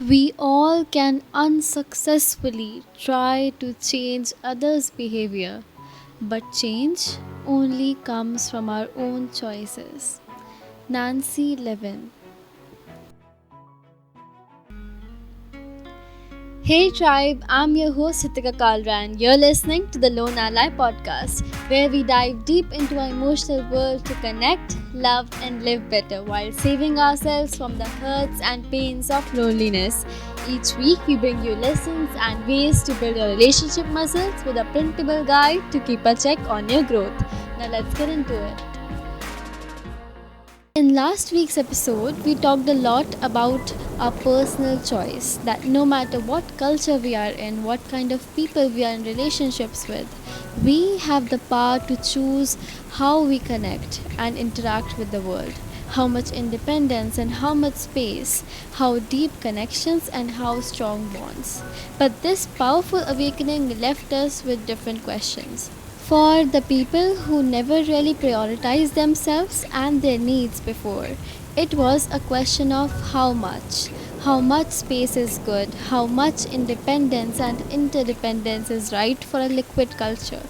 We all can unsuccessfully try to change others' behavior, but change only comes from our own choices. Nancy Levin. Hey tribe, I'm your host Hitika Kalra and you're listening to the Lone Ally podcast, where we dive deep into our emotional world to connect, love, and live better while saving ourselves from the hurts and pains of loneliness. Each week, we bring you lessons and ways to build your relationship muscles with a printable guide to keep a check on your growth. Now, let's get into it. In last week's episode, we talked a lot about our personal choice that no matter what culture we are in, what kind of people we are in relationships with, we have the power to choose how we connect and interact with the world. How much independence and how much space, how deep connections and how strong bonds. But this powerful awakening left us with different questions. For the people who never really prioritized themselves and their needs before, it was a question of how much. How much space is good, how much independence and interdependence is right for a liquid culture.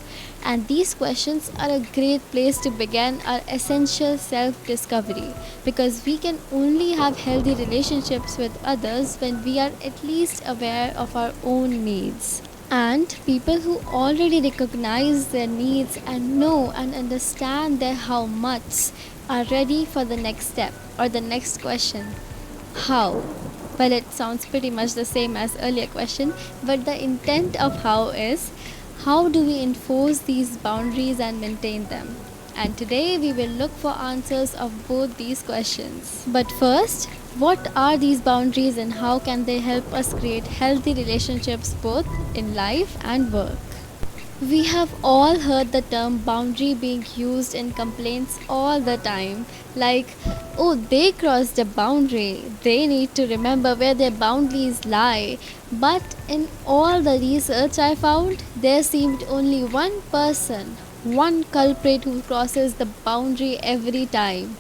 And these questions are a great place to begin our essential self discovery because we can only have healthy relationships with others when we are at least aware of our own needs. And people who already recognize their needs and know and understand their how much are ready for the next step or the next question. How? Well, it sounds pretty much the same as earlier question, but the intent of how is how do we enforce these boundaries and maintain them? And today we will look for answers of both these questions. But first, what are these boundaries and how can they help us create healthy relationships both in life and work? We have all heard the term boundary being used in complaints all the time. Like, oh, they crossed a boundary. They need to remember where their boundaries lie. But in all the research I found, there seemed only one person, one culprit who crosses the boundary every time.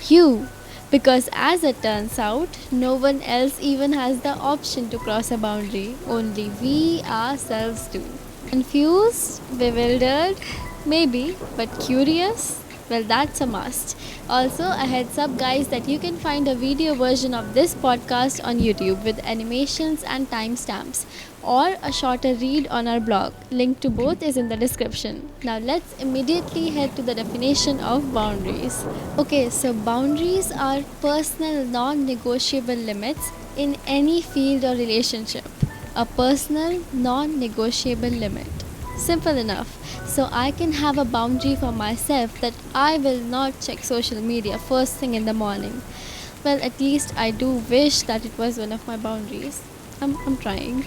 You. Because as it turns out, no one else even has the option to cross a boundary. Only we ourselves do. Confused? Bewildered? Maybe, but curious? Well, that's a must. Also, a heads up, guys, that you can find a video version of this podcast on YouTube with animations and timestamps, or a shorter read on our blog. Link to both is in the description. Now, let's immediately head to the definition of boundaries. Okay, so boundaries are personal non negotiable limits in any field or relationship. A personal non negotiable limit. Simple enough. So I can have a boundary for myself that I will not check social media first thing in the morning. Well, at least I do wish that it was one of my boundaries. I'm trying.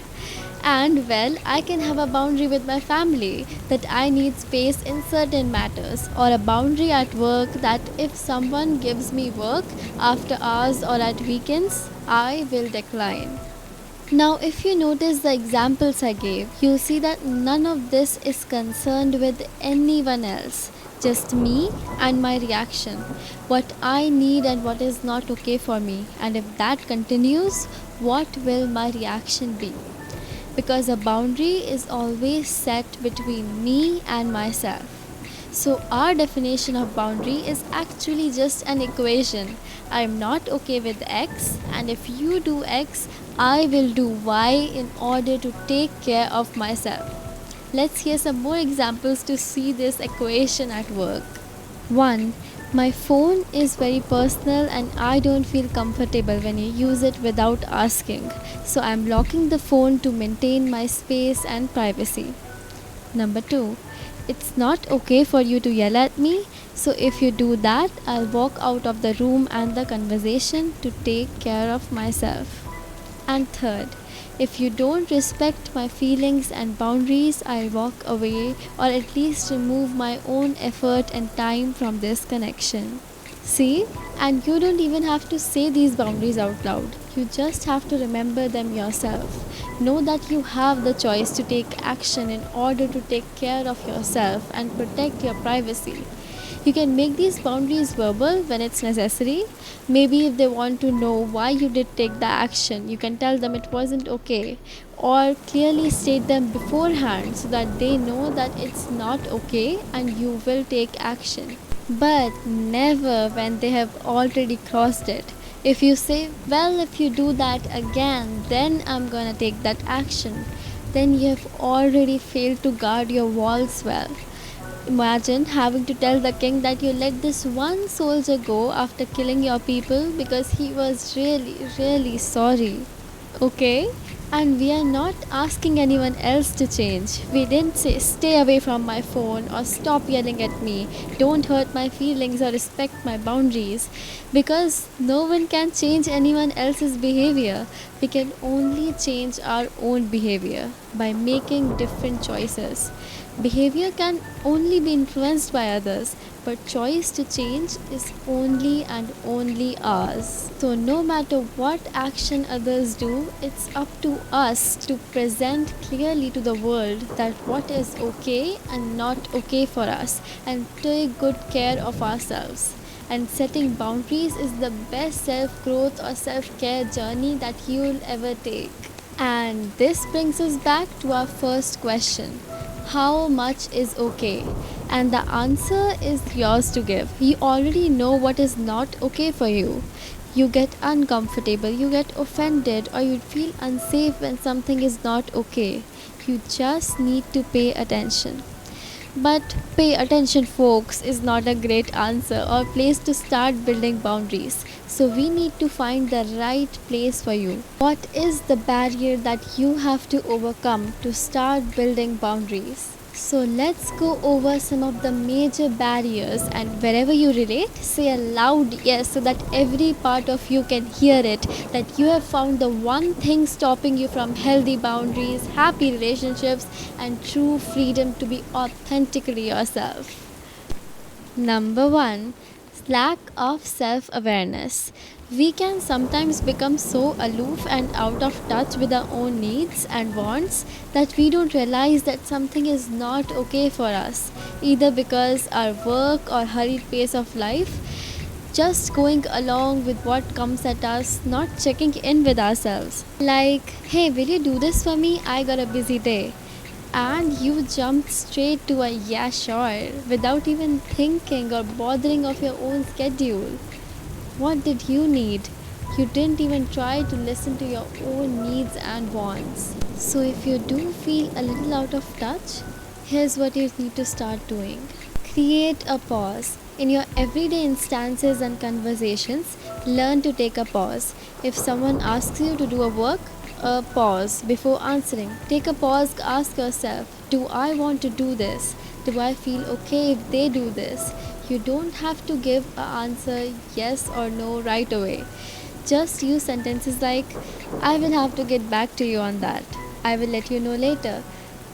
And well, I can have a boundary with my family that I need space in certain matters, or a boundary at work that if someone gives me work after hours or at weekends, I will decline. Now, if you notice the examples I gave, you'll see that none of this is concerned with anyone else, just me and my reaction, what I need and what is not okay for me, and if that continues, what will my reaction be? Because a boundary is always set between me and myself. So, our definition of boundary is actually just an equation. I'm not okay with X, and if you do X, I will do Y in order to take care of myself. Let's hear some more examples to see this equation at work. 1. My phone is very personal and I don't feel comfortable when you use it without asking. So I'm locking the phone to maintain my space and privacy. Number 2. It's not okay for you to yell at me, so if you do that, I'll walk out of the room and the conversation to take care of myself. And third, if you don't respect my feelings and boundaries, I'll walk away or at least remove my own effort and time from this connection. See? And you don't even have to say these boundaries out loud. You just have to remember them yourself. Know that you have the choice to take action in order to take care of yourself and protect your privacy. You can make these boundaries verbal when it's necessary. Maybe if they want to know why you did take the action, you can tell them it wasn't okay, or clearly state them beforehand so that they know that it's not okay and you will take action. But never when they have already crossed it. If you say, well, if you do that again, then I'm gonna take that action, then you have already failed to guard your walls well. Imagine having to tell the king that you let this one soldier go after killing your people because he was really, really sorry. Okay? And we are not asking anyone else to change. We didn't say stay away from my phone or stop yelling at me, don't hurt my feelings or respect my boundaries. Because no one can change anyone else's behavior. We can only change our own behavior by making different choices. Behavior can only be influenced by others, but choice to change is only and only ours. So, no matter what action others do, it's up to us to present clearly to the world that what is okay and not okay for us, and take good care of ourselves. And setting boundaries is the best self growth or self care journey that you'll ever take. And this brings us back to our first question: how much is okay? And the answer is yours to give. You already know what is not okay for you. You get uncomfortable, you get offended, or you feel unsafe when something is not okay. You just need to pay attention. But pay attention, folks, is not a great answer or place to start building boundaries. So we need to find the right place for you. What is the barrier that you have to overcome to start building boundaries? So let's go over some of the major barriers, and wherever you relate, say a loud yes so that every part of you can hear it, that you have found the one thing stopping you from healthy boundaries, happy relationships, and true freedom to be authentically yourself. Number one, lack of self awareness. We can sometimes become so aloof and out of touch with our own needs and wants that we don't realize that something is not okay for us, either because our work or hurried pace of life, just going along with what comes at us, not checking in with ourselves. Like, hey, will you do this for me? I got a busy day. And you jumped straight to a yeah, sure, without even thinking or bothering of your own schedule. What did you need? You didn't even try to listen to your own needs and wants. So, if you do feel a little out of touch, here's what you need to start doing: create a pause. In your everyday instances and conversations, learn to take a pause. If someone asks you to do a work, a pause before answering. Take a pause, ask yourself, do I want to do this? Do I feel okay if they do this? You don't have to give an answer yes or no right away. Just use sentences like, I will have to get back to you on that. I will let you know later.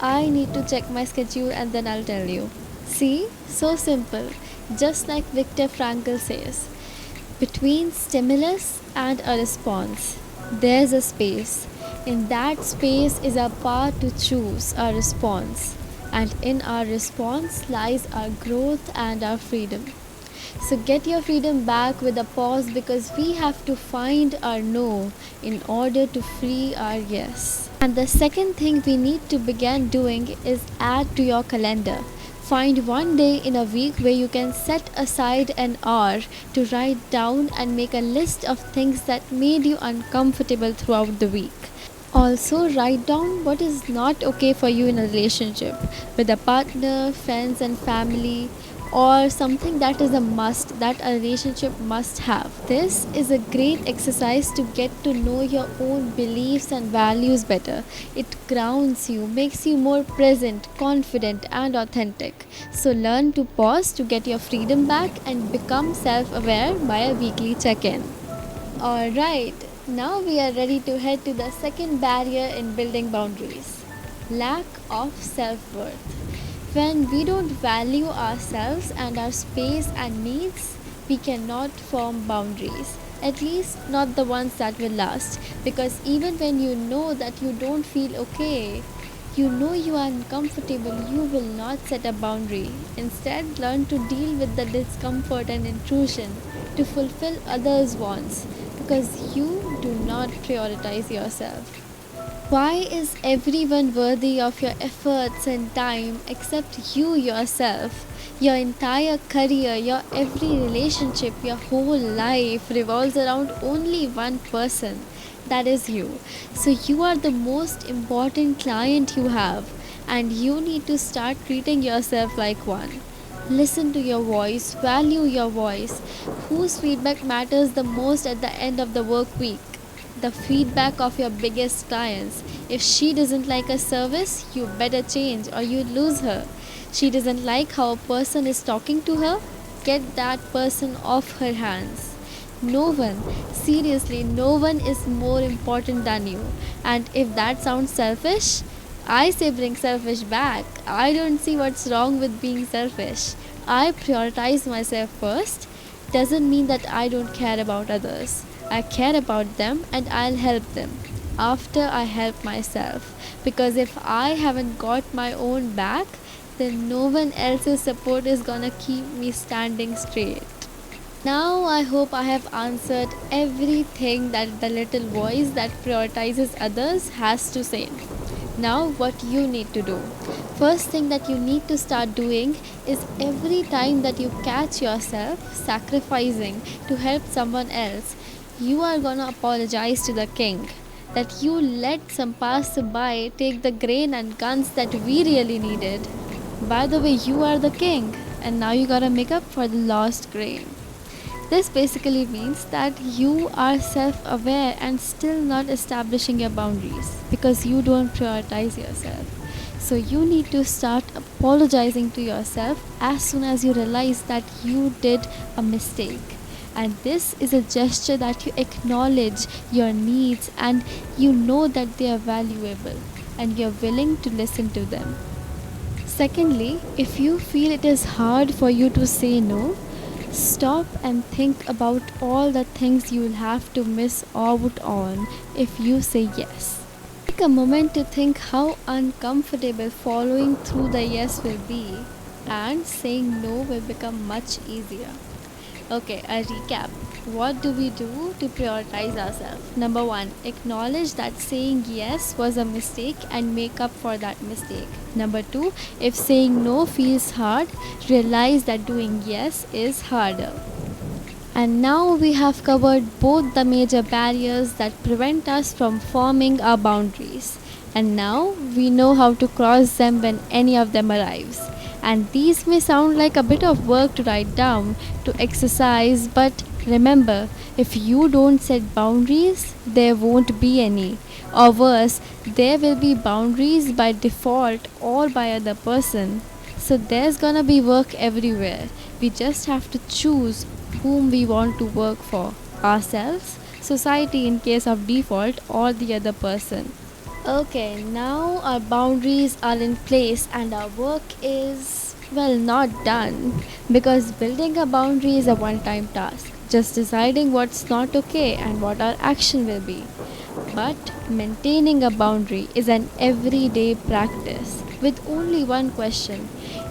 I need to check my schedule and then I'll tell you. See? So simple. Just like Viktor Frankl says, between stimulus and a response, there's a space. In that space is our power to choose our response, and in our response lies our growth and our freedom. So get your freedom back with a pause, because we have to find our no in order to free our yes. And the second thing we need to begin doing is add to your calendar. Find one day in a week where you can set aside an hour to write down and make a list of things that made you uncomfortable throughout the week. Also, write down what is not okay for you in a relationship with a partner, friends, and family, or something that is a must, that a relationship must have. This is a great exercise to get to know your own beliefs and values better. It grounds you, makes you more present, confident, and authentic. So, learn to pause to get your freedom back and become self aware by a weekly check in. Alright, now we are ready to head to the second barrier in building boundaries: lack of self worth. When we don't value ourselves and our space and needs, we cannot form boundaries. At least, not the ones that will last. Because even when you know that you don't feel okay, You know you are uncomfortable, you will not set a boundary. Instead, learn to deal with the discomfort and intrusion to fulfill others' wants because you do not prioritize yourself. Why is everyone worthy of your efforts and time except you yourself? Your entire career, your every relationship, your whole life revolves around only one person. That is you. So you are the most important client you have, and you need to start treating yourself like one. Listen to your voice, value your voice. Whose feedback matters the most at the end of the work week? The feedback of your biggest clients. If she doesn't like a service, you better change or you lose her. She doesn't like how a person is talking to her, get that person off her hands. No one, seriously, no one is more important than you. And if that sounds selfish, I say bring selfish back. I don't see what's wrong with being selfish. I prioritize myself first. Doesn't mean that I don't care about others. I care about them and I'll help them after I help myself. Because if I haven't got my own back, then no one else's support is gonna keep me standing straight. Now I hope I have answered everything that the little voice that prioritizes others has to say. Now, what you need to do. First thing that you need to start doing is every time that you catch yourself sacrificing to help someone else, you are gonna apologize to the king that you let some passerby take the grain and guns that we really needed. By the way, you are the king, and now you gotta make up for the lost grain. This basically means that you are self aware and still not establishing your boundaries because you don't prioritize yourself. So, you need to start apologizing to yourself as soon as you realize that you did a mistake. And this is a gesture that you acknowledge your needs and you know that they are valuable and you're willing to listen to them. Secondly, if you feel it is hard for you to say no, stop and think about all the things you will have to miss out on if you say yes. Take a moment to think how uncomfortable following through the yes will be, and saying no will become much easier. Okay, a recap. What do we do to prioritize ourselves? Number one, acknowledge that saying yes was a mistake and make up for that mistake. Number two, if saying no feels hard, realize that doing yes is harder. And now we have covered both the major barriers that prevent us from forming our boundaries. And now we know how to cross them when any of them arrives. And these may sound like a bit of work to write down, to exercise, but remember, if you don't set boundaries, there won't be any. Or worse, there will be boundaries by default or by other person. So there's gonna be work everywhere. We just have to choose whom we want to work for, ourselves, society in case of default, or the other person. Okay, now our boundaries are in place and our work is, well, not done because building a boundary is a one time task, just deciding what's not okay and what our action will be. But maintaining a boundary is an everyday practice with only one question: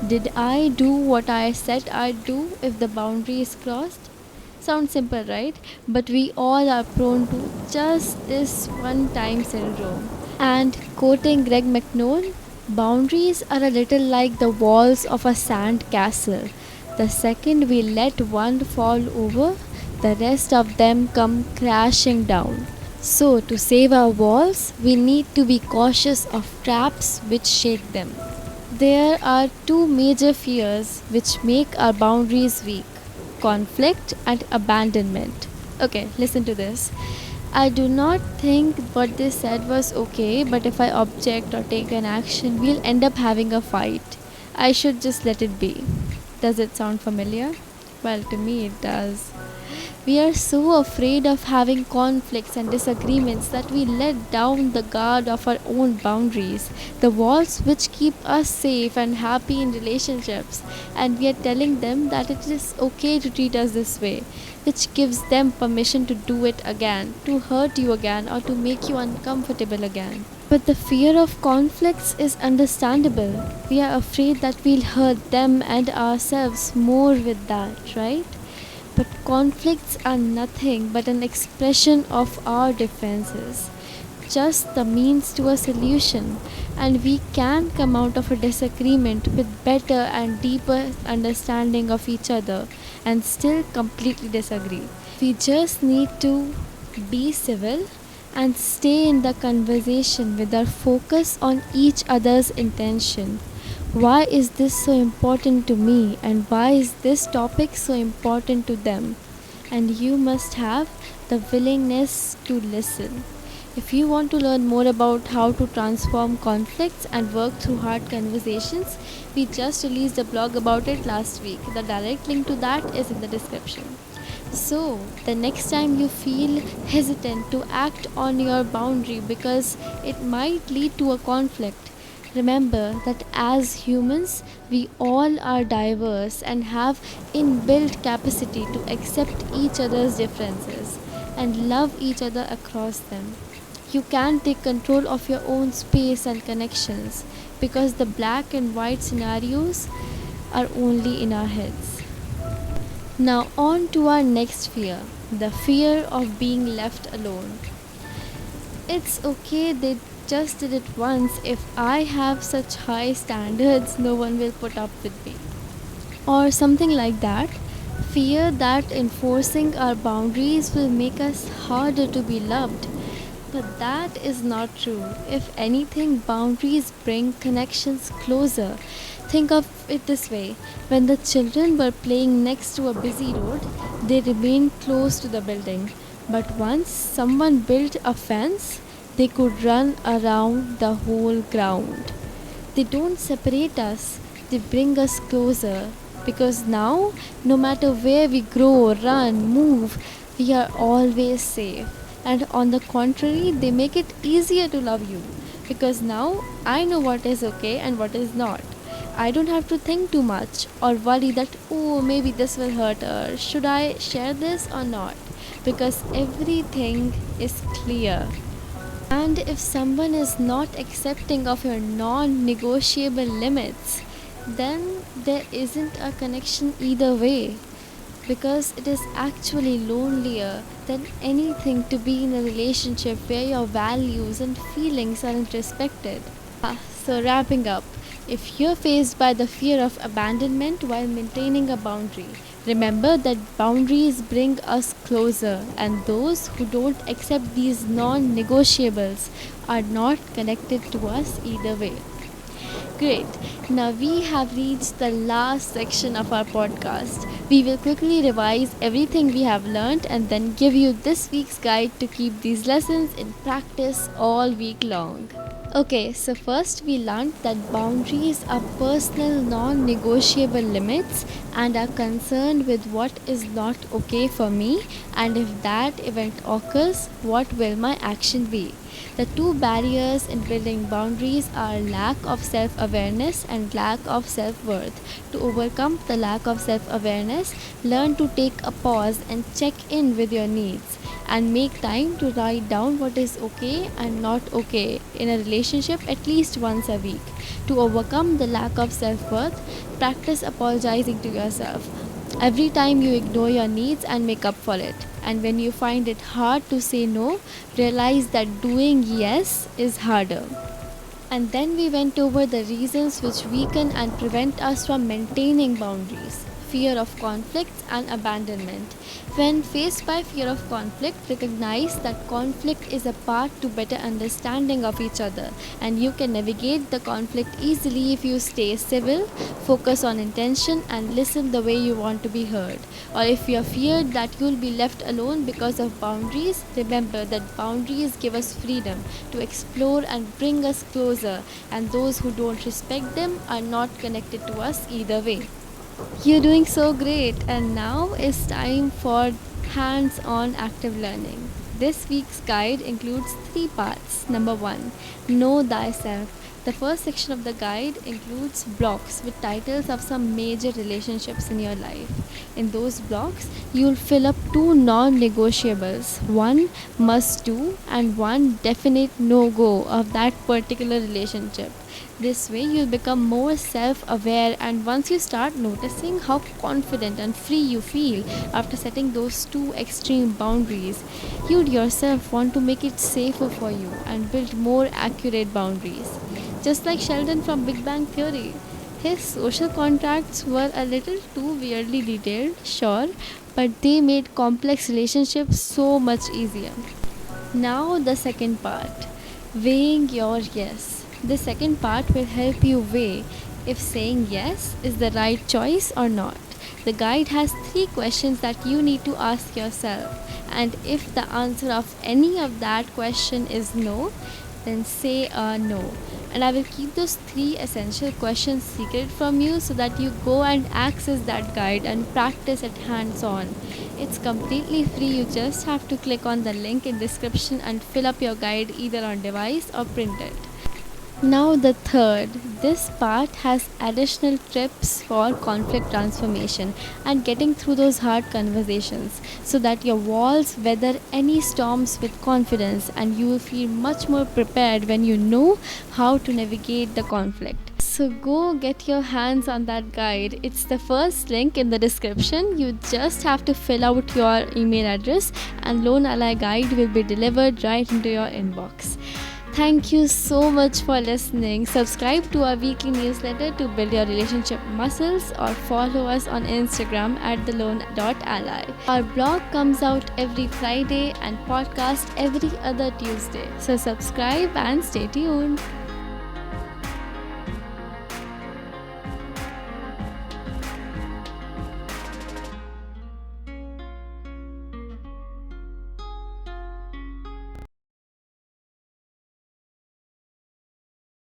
did I do what I said I'd do if the boundary is crossed? Sounds simple, right? But we all are prone to just this one time syndrome. And quoting Greg McNeil, boundaries are a little like the walls of a sand castle. The second we let one fall over, the rest of them come crashing down. So, to save our walls, we need to be cautious of traps which shake them. There are two major fears which make our boundaries weak: conflict and abandonment. Okay, listen to this. I do not think what they said was okay, but if I object or take an action, we'll end up having a fight. I should just let it be. Does it sound familiar? Well, to me it does. We are so afraid of having conflicts and disagreements that we let down the guard of our own boundaries, the walls which keep us safe and happy in relationships, and we are telling them that it is okay to treat us this way, which gives them permission to do it again, to hurt you again, or to make you uncomfortable again. But the fear of conflicts is understandable. We are afraid that we'll hurt them and ourselves more with that, right? But conflicts are nothing but an expression of our defenses, just the means to a solution, and we can come out of a disagreement with better and deeper understanding of each other and still completely disagree. We just need to be civil and stay in the conversation with our focus on each other's intention. Why is this so important to me, and why is this topic so important to them? And you must have the willingness to listen. If you want to learn more about how to transform conflicts and work through hard conversations, we just released a blog about it last week. The direct link to that is in the description. So, the next time you feel hesitant to act on your boundary because it might lead to a conflict, remember that as humans, we all are diverse and have inbuilt capacity to accept each other's differences and love each other across them. You can take control of your own space and connections because the black and white scenarios are only in our heads. Now, on to our next fear, the fear of being left alone. It's okay, they just did it once. If I have such high standards, no one will put up with me. Or something like that. Fear that enforcing our boundaries will make us harder to be loved. But that is not true. If anything, boundaries bring connections closer. Think of it this way: when the children were playing next to a busy road, they remained close to the building. But once someone built a fence, they could run around the whole ground. They don't separate us, they bring us closer. Because now, no matter where we grow, run, move, we are always safe. And on the contrary, they make it easier to love you. Because now I know what is okay and what is not. I don't have to think too much or worry that, oh, maybe this will hurt her. Should I share this or not? Because everything is clear. And if someone is not accepting of your non negotiable limits, then there isn't a connection either way, because it is actually lonelier than anything to be in a relationship where your values and feelings aren't respected. So, wrapping up, if you're faced by the fear of abandonment while maintaining a boundary, remember that boundaries bring us closer, and those who don't accept these non negotiables are not connected to us either way. Great. Now we have reached the last section of our podcast. We will quickly revise everything we have learned and then give you this week's guide to keep these lessons in practice all week long. Okay, so first we learned that boundaries are personal non negotiable limits and are concerned with what is not okay for me, and if that event occurs, what will my action be. The two barriers in building boundaries are lack of self awareness and lack of self worth. To overcome the lack of self awareness, learn to take a pause and check in with your needs, and make time to write down what is okay and not okay in a relationship at least once a week. To overcome the lack of self worth, practice apologizing to yourself every time you ignore your needs and make up for it. And when you find it hard to say no, realize that doing yes is harder. And then we went over the reasons which weaken and prevent us from maintaining boundaries: fear of conflict and abandonment. When faced by fear of conflict, recognize that conflict is a path to better understanding of each other, and you can navigate the conflict easily if you stay civil, focus on intention, and listen the way you want to be heard. Or if you are feared that you will be left alone because of boundaries, remember that boundaries give us freedom to explore and bring us closer, and those who don't respect them are not connected to us either way. You're doing so great, and now it's time for hands-on active learning. This week's guide includes 3 parts. Number 1, Know Thyself. The first section of the guide includes blocks with titles of some major relationships in your life. In those blocks, you'll fill up 2 non-negotiables, one must do and one definite no-go of that particular relationship. This way, you'll become more self aware, and once you start noticing how confident and free you feel after setting those 2 extreme boundaries, you'd yourself want to make it safer for you and build more accurate boundaries. Just like Sheldon from Big Bang Theory. His social contracts were a little too weirdly detailed, sure, but they made complex relationships so much easier. Now, the second part, weighing your yes. The second part will help you weigh if saying yes is the right choice or not. The guide has 3 questions that you need to ask yourself, and if the answer of any of that question is no, then say a no. And I will keep those 3 essential questions secret from you so that you go and access that guide and practice it hands on. It's completely free. You just have to click on the link in description and fill up your guide either on device or print it. Now, the third. This part has additional tips for conflict transformation and getting through those hard conversations so that your walls weather any storms with confidence, and you will feel much more prepared when you know how to navigate the conflict. So go get your hands on that guide. It's the first link in the description. You just have to fill out your email address and Lone Ally Guide will be delivered right into your inbox. Thank you so much for listening. Subscribe to our weekly newsletter to build your relationship muscles, or follow us on Instagram at thelone.ally. Our blog comes out every Friday and podcast every other Tuesday. So subscribe and stay tuned.